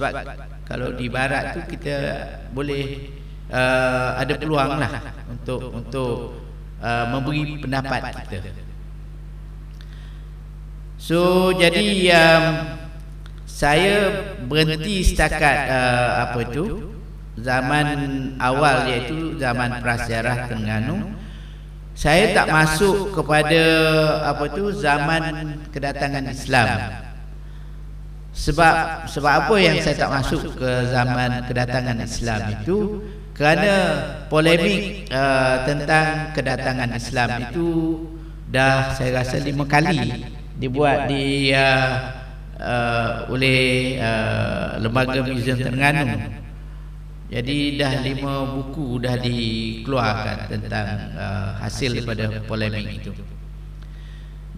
Sebab kalau di barat tu kita boleh ada peluang lah untuk memberi pendapat kita. So jadi saya berhenti setakat zaman awal, iaitu zaman prasejarah Terengganu. Saya tak masuk kepada zaman kedatangan Islam. Sebab apa yang saya tak masuk ke zaman kedatangan Islam itu kerana polemik tentang kedatangan Islam itu dah saya rasa 5 kali dibuat oleh Lembaga Muzium Terengganu. Jadi dah 5 buku dah dikeluarkan tentang hasil daripada polemik itu.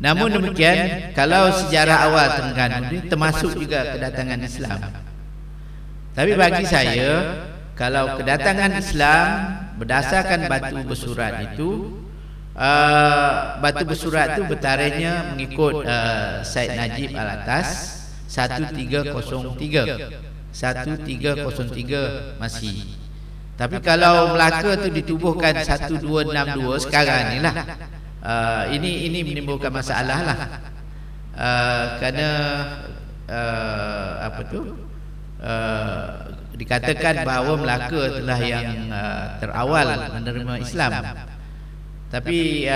Namun demikian, kalau sejarah awal Terengganu ini termasuk juga kedatangan Islam. Tapi bagi saya, kalau kedatangan Islam berdasarkan batu bersurat itu, batu bersurat itu bertarikhnya mengikut Said Najib Alatas 1303 masih. Tapi kalau Melaka tu ditubuhkan 1262 sekarang ni lah, ini menimbulkan masalah lah, kerana dikatakan bahawa Melaka telah yang terawal menerima Islam. Tapi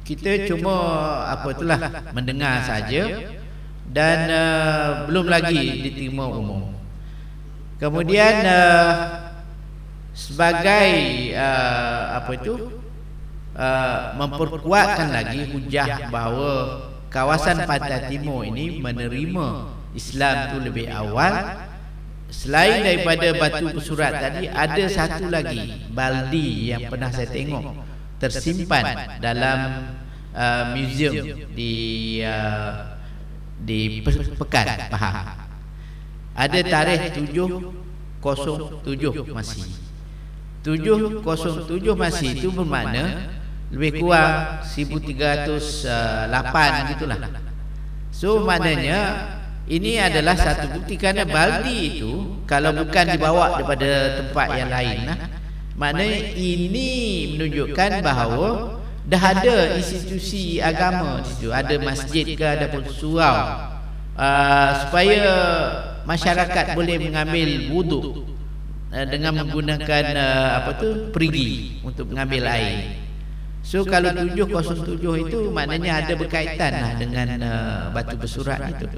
kita cuma mendengar saja dan belum lagi diterima umum. Kemudian sebagai memperkuatkan lagi hujah bahawa kawasan Pantai Timur ini menerima Islam tu lebih awal. Selain daripada batu bersurat tadi, ada satu lagi baldi yang pernah saya tengok tersimpan dalam muzium di Pekan Pahang. Ada tarikh 707 masih. 707 masih itu bermakna lebih kurang 1308 gitulah. So maknanya ini adalah satu bukti, kerana baldi itu kalau bukan dibawa daripada tempat yang lain maknanya ini menunjukkan bahawa dah ada institusi agama di situ, ada masjid ke, ada pun surau, supaya masyarakat boleh mengambil wuduk dengan menggunakan perigi untuk mengambil air. So kalau 707 itu maknanya ada berkaitan dengan batu bersurat itu.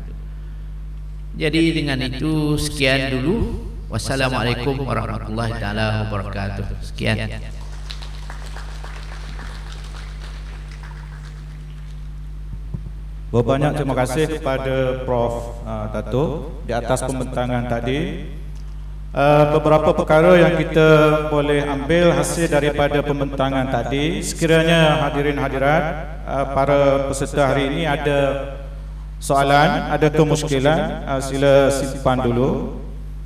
Jadi dengan itu sekian dulu. Wassalamualaikum warahmatullahi taala wabarakatuh. Sekian. Banyak terima kasih kepada Prof Dato' di atas pembentangan tadi. Beberapa perkara yang kita boleh ambil hasil daripada pembentangan tadi. Sekiranya hadirin hadirat, para peserta hari ini ada soalan, ada kemusykilan, sila simpan dulu.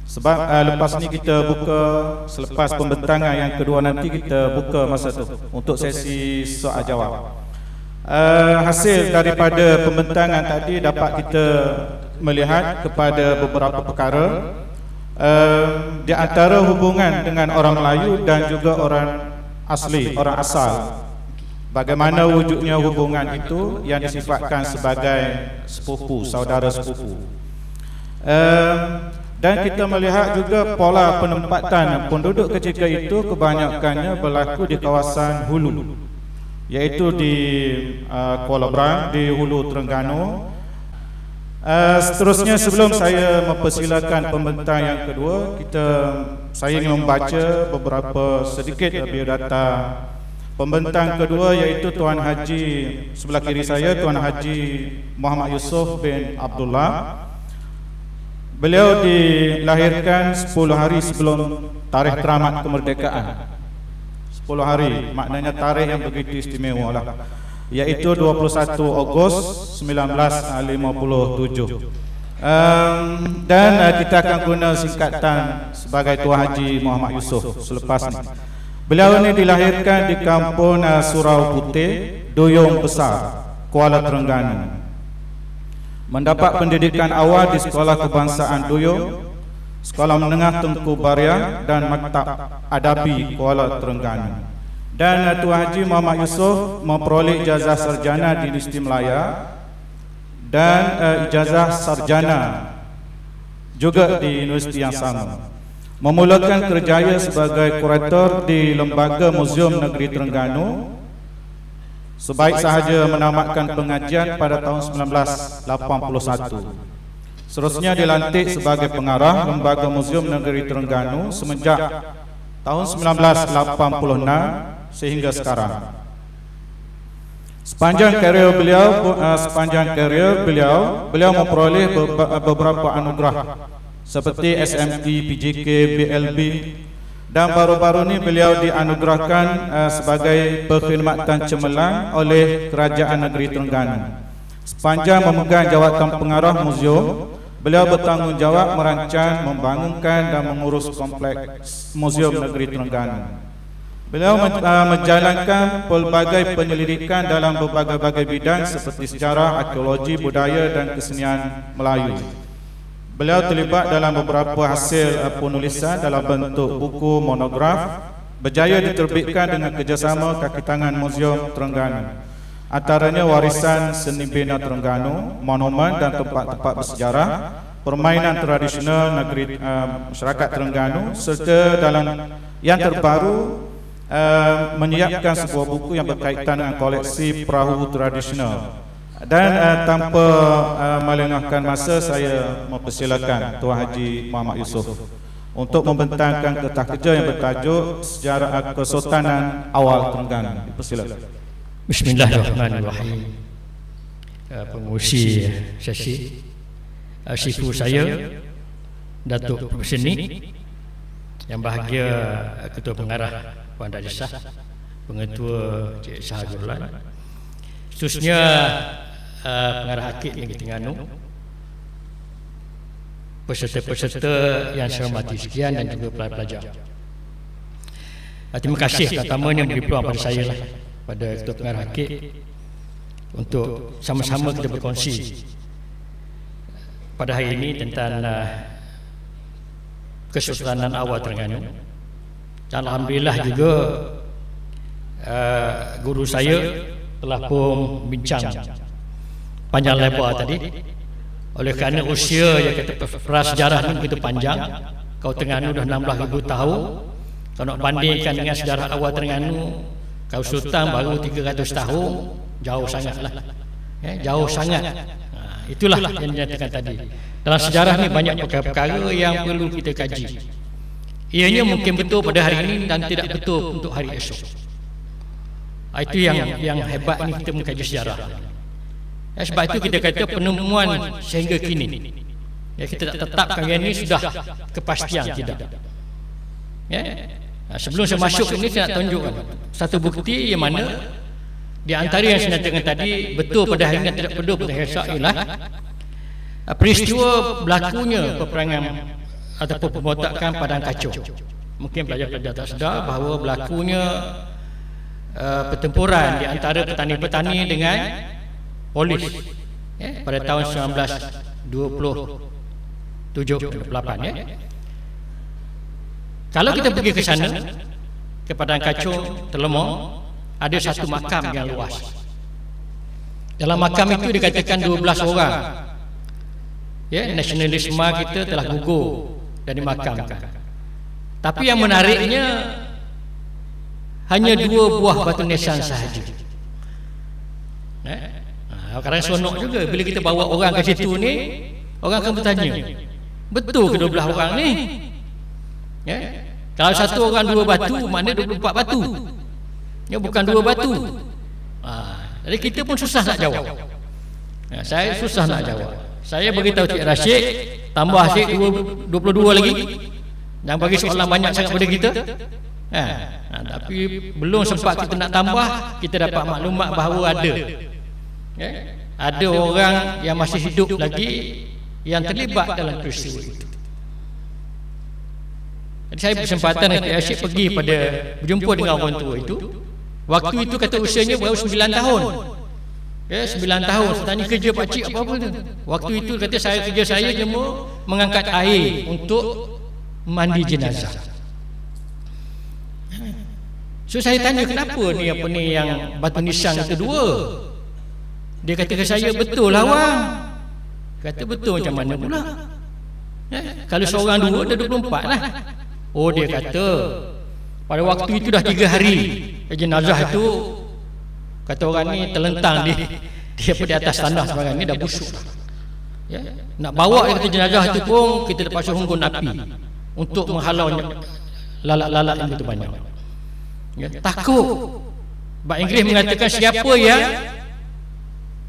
Sebab lepas ni kita buka, selepas pembentangan yang kedua nanti kita buka masa tu untuk sesi soal jawab. Hasil daripada pembentangan tadi dapat kita melihat kepada beberapa perkara, di antara hubungan dengan orang Melayu dan juga orang asli, orang asal. Bagaimana wujudnya hubungan itu yang disifatkan sebagai sepupu, saudara sepupu. Dan kita melihat juga pola penempatan penduduk ketika itu kebanyakannya berlaku di kawasan hulu, iaitu di Kuala Brang, di hulu Terengganu. Seterusnya, sebelum saya mempersilakan pembentang yang kedua, saya ingin membaca beberapa sedikit biodata pembentang kedua, iaitu Tuan Haji, sebelah kiri saya, Tuan Haji Muhammad Yusof bin Abdullah. Beliau dilahirkan 10 hari sebelum tarikh teramat kemerdekaan. 10 hari, maknanya tarikh yang begitu istimewa lah, iaitu 21 Ogos 1957. Dan kita akan guna singkatan sebagai Tuan Haji Muhammad Yusof selepas ni. Beliau ini dilahirkan di kampung Surau Putih, Duyung Besar, Kuala Terengganu. mendapat pendidikan awal di Sekolah Kebangsaan Duyung, Sekolah Menengah Tengku Baria dan Maktab Adabi Kuala Terengganu. Dan Tuan Haji Muhammad Yusof memperoleh ijazah sarjana di Universiti Melaya dan ijazah sarjana juga di universiti yang sama. Memulakan kerjaya sebagai kurator di Lembaga Muzium Negeri Terengganu sebaik sahaja menamatkan pengajian pada tahun 1981. Seterusnya dilantik sebagai pengarah Lembaga Muzium Negeri Terengganu semenjak tahun 1986 sehingga sekarang. Sepanjang karier beliau memperoleh beberapa anugerah seperti SMT, PJK, BLB, dan baru-baru ini beliau dianugerahkan sebagai perkhidmatan cemerlang oleh Kerajaan Negeri Terengganu. Sepanjang memegang jawatan pengarah muzium, beliau bertanggungjawab merancang, membangunkan dan mengurus kompleks Muzium Negeri Terengganu. Beliau menjalankan pelbagai penyelidikan dalam berbagai bidang seperti sejarah, arkeologi, budaya dan kesenian Melayu. Beliau terlibat dalam beberapa hasil penulisan dalam bentuk buku monograf, berjaya diterbitkan dengan kerjasama kaki tangan Muzium Terengganu. Antaranya warisan seni bina Terengganu, monumen dan tempat-tempat bersejarah, permainan tradisional negeri masyarakat Terengganu, serta dalam yang terbaru menyiapkan sebuah buku yang berkaitan dengan koleksi perahu tradisional. Dan tanpa melengahkan masa, saya mempersilakan Tuan Haji Muhammad Yusof untuk membentangkan kertas kerja yang bertajuk Sejarah Kesultanan Awal Terengganu. Dipersilakan. Bismillahirrahmanirrahim. Pengurusi sesi, sifu saya Datuk Profesor Ni, yang bahagia Ketua Pengarah Puan Dadisah, Pengetua Cik Sahadulan, khususnya Pengarah Akid Negeri Terengganu, peserta-peserta yang saya hormati sekian dan juga pelajar-pelajar. Terima kasih terutamanya beri peluang pada saya lah, pada Ketua Pengarah Akid, untuk sama-sama kita berkongsi pada hari ini tentang Kesultanan Awal Terengganu. Dan alhamdulillah juga guru saya telah pun bincang panjang lebar tadi. Oleh kerana usia yang kata prasejarah ni begitu panjang, kau Terengganu dah 16,000 tahun. Kalau nak bandingkan dengan sejarah awal Terengganu, kau Sultan baru 300 tahun, jauh sangatlah. Jauh sangat. Itulah yang dinyatakan tadi. Dalam sejarah ni banyak perkara-perkara yang perlu kita kaji. Ianya mungkin betul pada hari ini dan tidak betul untuk hari esok. Itu yang hebat ni kita mengkaji sejarah. Sebab itu kita kata penemuan sehingga kini. Kita tak tetapkan yang ini sudah kepastian tidak. Sebelum saya masuk ini, saya nak tunjukkan satu bukti yang mana di antara yang saya nyatakan tadi betul pada hari ini, tidak betul pada hari esok ialah peristiwa berlakunya peperangan ataupun pemberontakan Padang Kacung. Mungkin pelajar-pelajar tak sedar bahawa berlakunya pertempuran di antara petani-petani dengan polis pada tahun 1927-28. Kalau kita pergi ke sana, ke Padang Kacung, Telemong, ada satu makam yang luas. Dalam makam itu dikatakan 12 orang. Nasionalisme kita telah gugur dan dimakamkan. Tapi yang menariknya hanya 2 buah batu nisan sahaja. Kadang seronok juga bila kita bawa orang ke situ ni, orang akan bertanya, betul ke 12 orang ni? Kalau satu orang 2 batu, maknanya 24 batu. Bukan 2 batu. Jadi kita pun susah nak jawab. Saya susah nak jawab. Saya beritahu Cik Rashid, tambah Cik 22 lagi, dan bagi soalan banyak sangat pada kita. Tapi belum sempat kita nak tambah, kita dapat maklumat bahawa ada orang yang masih hidup lagi yang terlibat dalam peristiwa itu. Jadi saya bersempatan Cik Rashid pergi pada berjumpa dengan orang tua itu. Waktu itu kata usianya baru 9 tahun. 9 tahun. Saya tanya kerja pakcik apa-apa tu. Waktu itu kata kerja saya cuma mengangkat air untuk mandi jenazah. So saya tanya kenapa ni yang batu nisan itu 2. Dia kata ke saya, betul lah Wang. Kata betul macam mana pula? Kalau seorang 2 dah 24 lah. Oh, dia kata pada waktu itu dah 3 hari jenazah itu, kata orang ni terlentang di atas tanah sebarang ni, dah busuk. Nak bawa dia kata jenazah itu pun kita terpaksa hunggun api untuk menghalau lalat-lalat yang begitu banyak. Takut. Bahasa Inggeris mengatakan siapa yang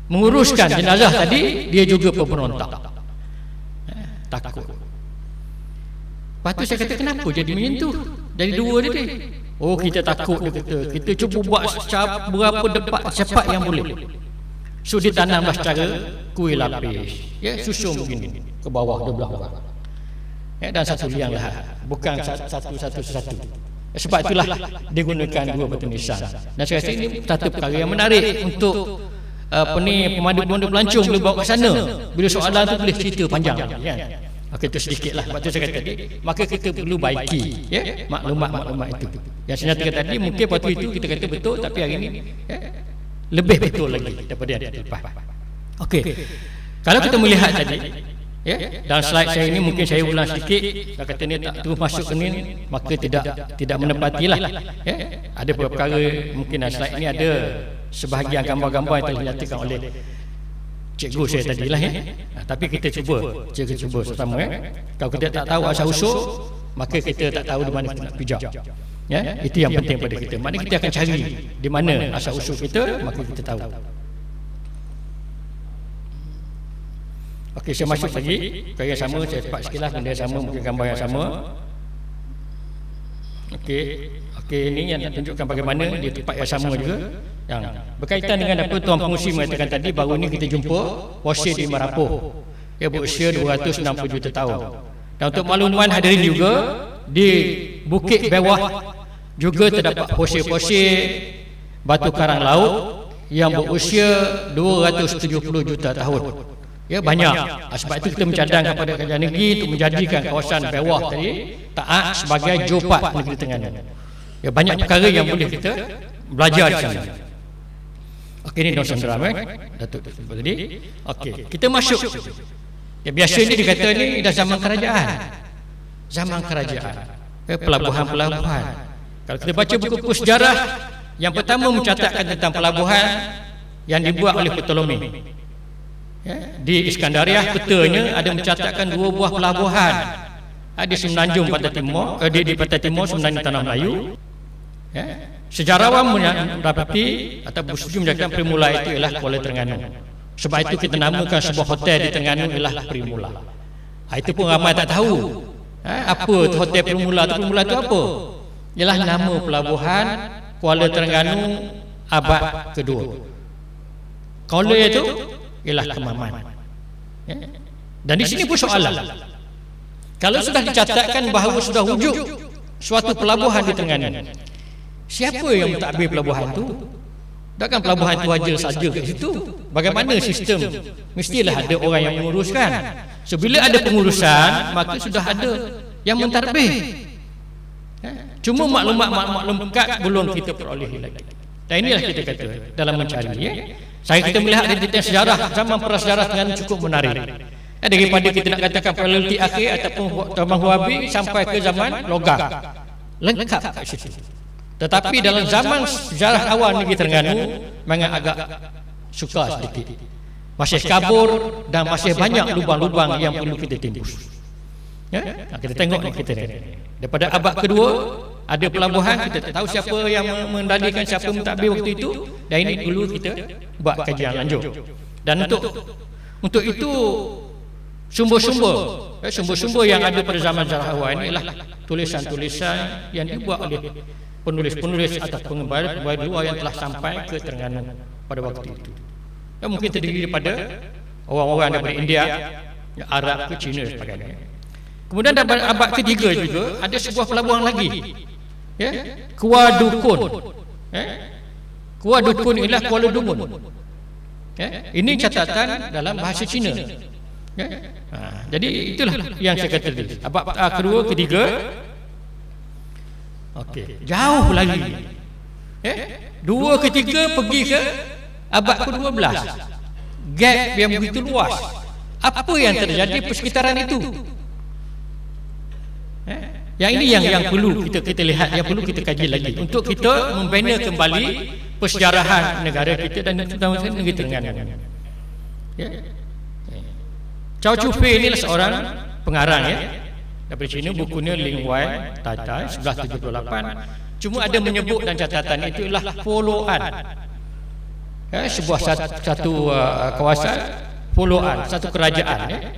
menguruskan jenazah tadi, dia juga pemberontak. Takut. Lepas tu saya kata, kenapa jadi macam tu? Dari 2 tadi. Oh, kita takut, dia kata. Kita cuba buat berapa cepat yang boleh. So ditanamlah secara kuih lapis, susun begini ke bawah 12 orang, dan 1 liang lah, bukan satu. Sebab itulah dia gunakan 2 batu nisan. Dan saya rasa ini satu perkara yang menarik untuk pemandu pelancong boleh bawa ke sana. Bila soalan tu boleh cerita panjang, kan? Okey, itu sedikit lah. Sebab tu saya kata tadi, maka kita perlu baiki maklumat-maklumat itu. Yang saya nyatakan tadi mungkin waktu itu kita kata betul, tapi hari ini lebih betul lagi daripada yang lepas. Okey, kalau kita melihat tadi, dalam slide saya ini mungkin saya ulang sedikit. Kalau kata ni tak terus masuk ke ni, maka tidak menepatilah. Ada beberapa perkara, mungkin dalam slide ini ada sebahagian gambar-gambar yang telah dinyatakan oleh cikgu saya tadilah, tapi kita cuba sama. Kalau kita tak tahu asal usul, maka kita tak tahu di mana kita nak pijak. Itu yang penting pada kita. Maknanya kita akan cari di mana asal usul kita, maka kita tahu. Okey, saya masuk lagi perkara yang sama. Saya cepat sikit lah, benda yang sama, mungkin gambar yang sama. Okey, ini yang nak tunjukkan bagaimana di tempat yang sama juga, yang berkaitan dengan apa Tuan Pengurusi mengatakan tadi. Baru ni kita jumpa fosil di Merapoh, berusia 260 juta tahun. Dan untuk makluman hadirin juga, di Bukit Bewah juga terdapat fosil-fosil batu karang laut yang berusia 270 juta tahun. Banyak. Sebab itu kita mencadang kepada kerajaan negeri untuk menjadikan kawasan Bewah tadi Taak sebagai Jopat negeri Terengganu. Banyak perkara yang boleh kita belajar di sana. Okey, ini Daun Sandram, Datuk tadi. Okey, kita masuk. Biasanya dikata ni dah zaman kerajaan. Pelabuhan-pelabuhan. Kalau kita baca buku-buku sejarah, yang pertama mencatatkan tentang pelabuhan yang dibuat oleh Ptolemy. Di Iskandariah, petanya ada mencatatkan 2 buah pelabuhan. Di Semenanjung Pantai Timur, di Pantai Timur sebenarnya Tanah Melayu. Sejarawan mendapati atau bersetuju menyatakan Primula itu ialah Kuala Terengganu. Sebab itu kita namakan sebuah hotel di Terengganu ialah Primula. Itu pun ramai tak tahu. Apa tu hotel Primula tu? Primula tu apa? Ialah nama pelabuhan Kuala Terengganu abad kedua. Kuala itu ialah Kemaman. Dan di sini pun soalan, kalau sudah dicatatkan bahawa sudah wujud suatu pelabuhan di Terengganu, siapa yang mentadbir pelabuhan itu? Takkan pelabuhan itu saja kat situ. Bagaimana sistem? Mestilah ada orang yang menguruskan. So bila ada pengurusan, maka sudah ada yang mentadbir. Cuma maklumat lengkap belum kita perolehi lagi. Dan inilah kita kata dalam mencari. Kita melihat dari detail sejarah, zaman prasejarah Terengganu cukup menarik. Daripada kita nak katakan paraleliti akhir ataupun zaman Huabi sampai ke zaman Logam, lengkap kat situ. Tetapi dalam zaman sejarah awal negeri Terengganu memang agak sukar sedikit. Masih kabur dan masih banyak lubang-lubang yang perlu kita tembus. Kita tengok ni, kita daripada abad kedua ada pelabuhan, kita tak tahu siapa yang mengendalikan, siapa mentadbir waktu itu, dan ini dulu kita buat kajian lanjut. Dan untuk itu sumber-sumber yang ada pada zaman sejarah awal ini ialah tulisan-tulisan yang dibuat oleh penulis-penulis atau pengembara luar yang telah sampai ke Terengganu pada waktu itu. Dan mungkin terdiri daripada orang-orang daripada India, Arab ke Cina dan sebagainya. Kemudian dalam abad ketiga juga ada sebuah pelabuhan lagi, Kuala Dukun. Kuala Dukun ialah Kuala Dumun. Ini catatan dalam bahasa Cina. Jadi itulah yang saya kata tadi. Abad kedua, ketiga. Okey, jauh lagi. Dua, ketiga pergi ke abad ke-12. Gap yang begitu luas. Apa yang terjadi persekitaran itu? Yang ini yang perlu kita lihat, yang perlu kita kaji lagi untuk kita membina kembali persejarahan negara kita dan terutama negeri Terengganu. Chow Chu Fei ini seorang pengarang daripada Cina, bukunya Ling Wai Tai Tai 1178. Cuma ada menyebut dan catatan itu adalah follow-on. Sebuah satu kawasan follow-on, satu kerajaan.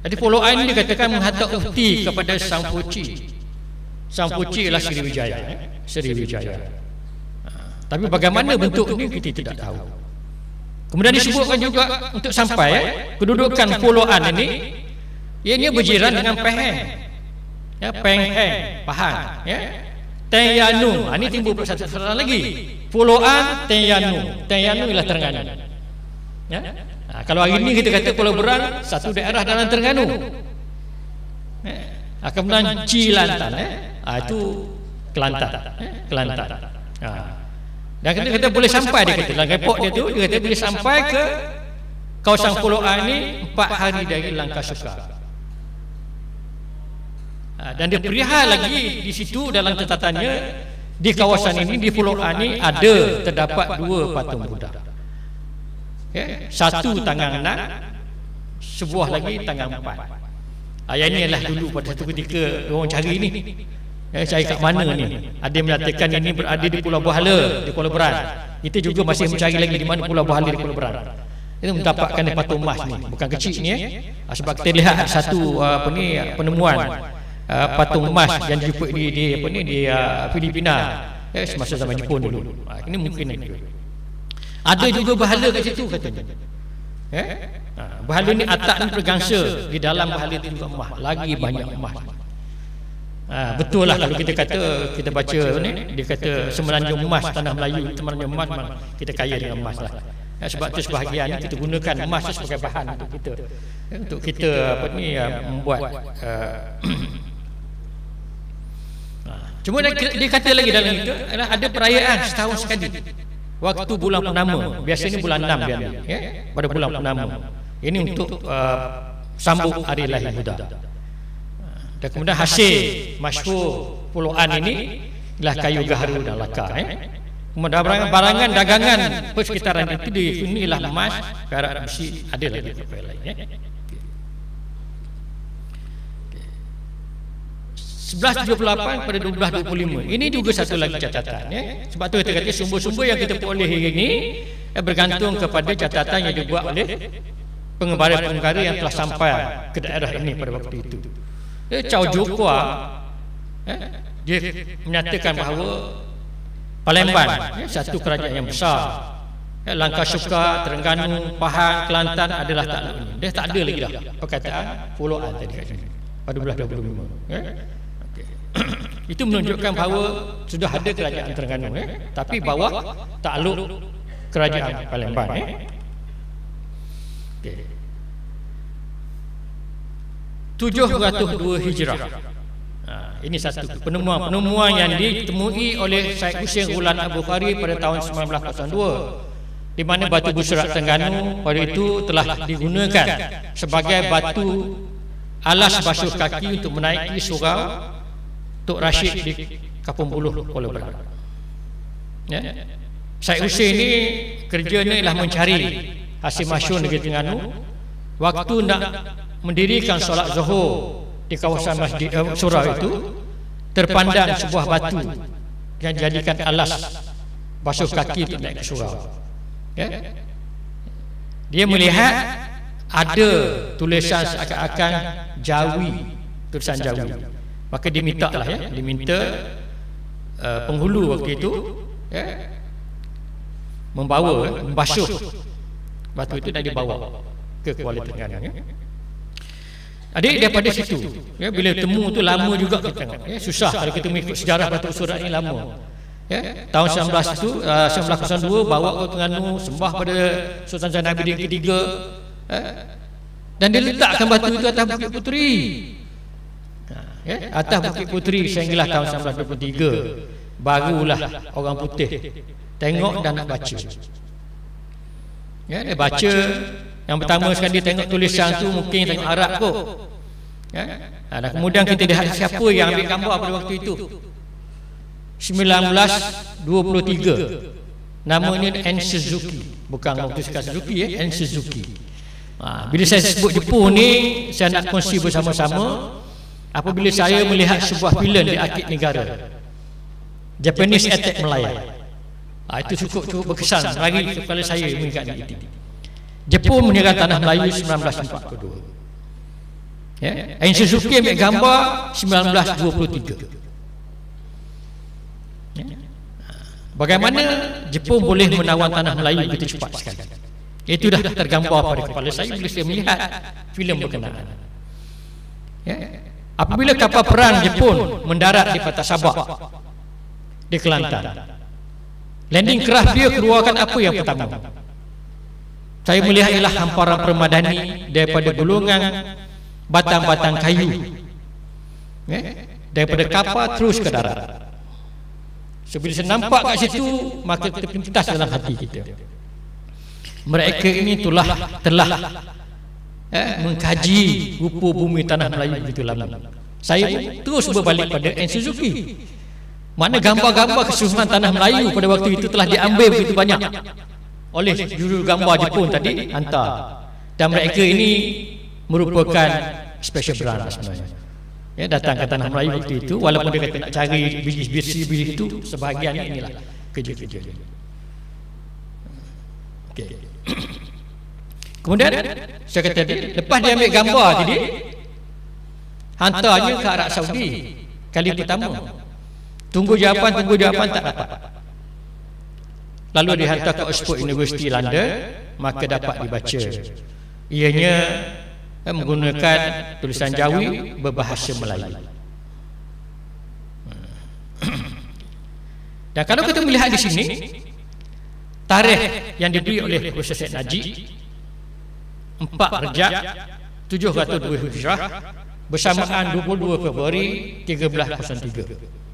Jadi follow-on ini dikatakan menghantar ukti kepada Sang Puci. Sang Puci ialah Sriwijaya. Sriwijaya. Tapi bagaimana bentuk ini kita tidak tahu. Kemudian disebutkan juga untuk sampai kedudukan follow-on ini, ianya berjiran dengan Pahang. Pengheng, Pahang. Tenyanu, ini timbul satu soalan lagi. Follow-on Tenyanu. Tenyanu ialah Terengganu. Kalau hari ini kita kata Pulau Berang, satu daerah dalam Terengganu. Kemudian Cilantan, itu Kelantan. Kelantan. Dan kita boleh sampai, dia kata dalam report dia tu, dia kata boleh sampai ke kawasan follow-on ini 4 hari dari Langkasuka. Dan dia perihal lagi di situ dalam catatannya, di kawasan ini, di follow-on ini terdapat 2 patung Buddha. Satu tangan 6, sebuah lagi tangan 4. Yang ini adalah dulu pada satu ketika orang cari ini. Cari kat mana ni? Ada yang menyatakan ini berada di Pulau Bahala, di Kuala Beran. Kita juga masih mencari lagi di mana Pulau Bahala di Kuala Beran. Kita mendapatkan patung emas ni, bukan kecil ni sebab kita lihat satu penemuan patung emas yang dijumpai di Filipina semasa zaman Jepun dulu. Ini mungkin ada juga bahala kat situ katanya. Bahala ni atak ni bergangsa, di dalam bahala itu juga emas, lagi banyak emas. Betul lah kalau kita kata, kita baca ni, dia kata Semenanjung Emas, Tanah Melayu, Semenanjung Emas, kita kaya dengan emas lah. Sebab tu sebahagian kita gunakan emas sebagai bahan untuk kita membuat. Cuma dia kata lagi dalam itu ada perayaan setahun sekali. Waktu bulan purnama, biasanya bulan 6 dia ni, pada bulan purnama. Ini untuk sambut hari lahir Buddha. Dan kemudian hasil masyhur follow-on ini ialah kayu gaharu dan laka. Kemudian barangan dagangan persekitaran itu di sini ialah emas, perak, besi, ada lagi apa lain. 11.28 pada 12.25. Ini juga satu lagi catatan. Sebab tu kita kata sumber-sumber yang kita peroleh hari ini bergantung kepada catatan yang dibuat oleh pengembara-pengembara yang telah sampai ke daerah ini pada waktu itu. Chow Jokwa dia menyatakan bahawa Palembang satu kerajaan yang besar, Langkasuka, Terengganu, Pahang, Kelantan adalah takluk ini. Dia tak ada lagi dah perkataan follow-on tadi kat sini pada 12.25. Itu menunjukkan bahawa sudah ada kerajaan Terengganu, tapi bawah takluk kerajaan Palembang. 702 Hijrah. Ini satu penemuan yang ditemui oleh Syed Hussein Ghulam Al-Bukhari pada tahun 1902, di mana batu Busrak Terengganu pada itu telah digunakan sebagai batu alas basuh kaki untuk menaiki surau Tok Rashid di Kapung Buluh, Kuala Beran. Syed Hussein ini kerjanya ialah mencari hasil masyhur negeri Terengganu. Waktu nak mendirikan solat Zuhur di kawasan masjid surau itu, terpandang sebuah batu yang dijadikan alas basuh kaki untuk naik ke surau. Dia melihat ada tulisan seakan-akan Jawi, tulisan Jawi. Maka dia minta lah diminta penghulu waktu itu membasuh batu itu dan dibawa ke Kuala Terengganu. Adik daripada situ bila temu tu lama juga kita tengok, susah kalau kita mengikut sejarah batu Busrak ini lama. Ya, tahun 1902 bawa ke Terengganu, sembah pada Sultan Zainal Abidin ketiga, dan dia letakkan batu itu atas Bukit Puteri. Ya, atas Bukit Puteri sehinggalah tahun 1923 barulah orang putih tengok dan nak baca. Ya, dia baca. Yang pertama sekali dia tengok tulisan tu mungkin tengok Arab kot. Ya. Dan kemudian kita lihat siapa yang ambil gambar pada waktu itu. 1923. Namanya N. Suzuki. Bukan Motosikal Suzuki ya, N. Suzuki. Bila saya sebut Jepun ni, saya nak kongsi bersama-sama apabila saya melihat sebuah filem di Arkid Negara, Japanese Attack Malaya. Itu cukup berkesan bagi kepala saya mengingat itu. Jepun menyerang tanah Melayu 1942. Ya, N. Suzuki ambil gambar 1923. Ya. Bagaimana Jepun boleh menawan tanah Melayu begitu cepat sekali? Itu dah tergambar pada kepala saya bila saya melihat filem berkenaan. Ya. Apabila kapal perang Jepun mendarat di Patah Sabah di Kelantan, landing craft dia keluarkan apa yang pertama? Saya melihat ialah hamparan permadani daripada golongan batang-batang kayu, daripada kapal terus ke darat. So, bila saya nampak kat situ, maka terpintas dalam hati kita, mereka ini telah mengkaji rupa bumi tanah Melayu begitu lama. Saya terus berbalik pada N. Suzuki. Mana gambar-gambar keseluruhan tanah Melayu pada waktu itu telah diambil begitu banyak oleh juru gambar Jepun tadi hantar, dan mereka ini merupakan special brand sebenarnya. Ya, datang ke tanah Melayu waktu itu, walaupun dia kata nak cari bilis itu, sebahagian inilah kerja-kerja dia. Okay. Kemudian saya kata tadi, lepas dia ambil gambar tadi, hantarnya ke Arab Saudi kali pertama. Tunggu jawapan tak dapat. Lalu dihantar ke Oxford University London, maka dapat dibaca. Ianya menggunakan tulisan Jawi berbahasa Melayu. Dan kalau kita melihat di sini, tarikh yang diberi oleh Profesor Syed Najib 4 Rejab 702 Hijrah bersamaan 22 Februari 1303.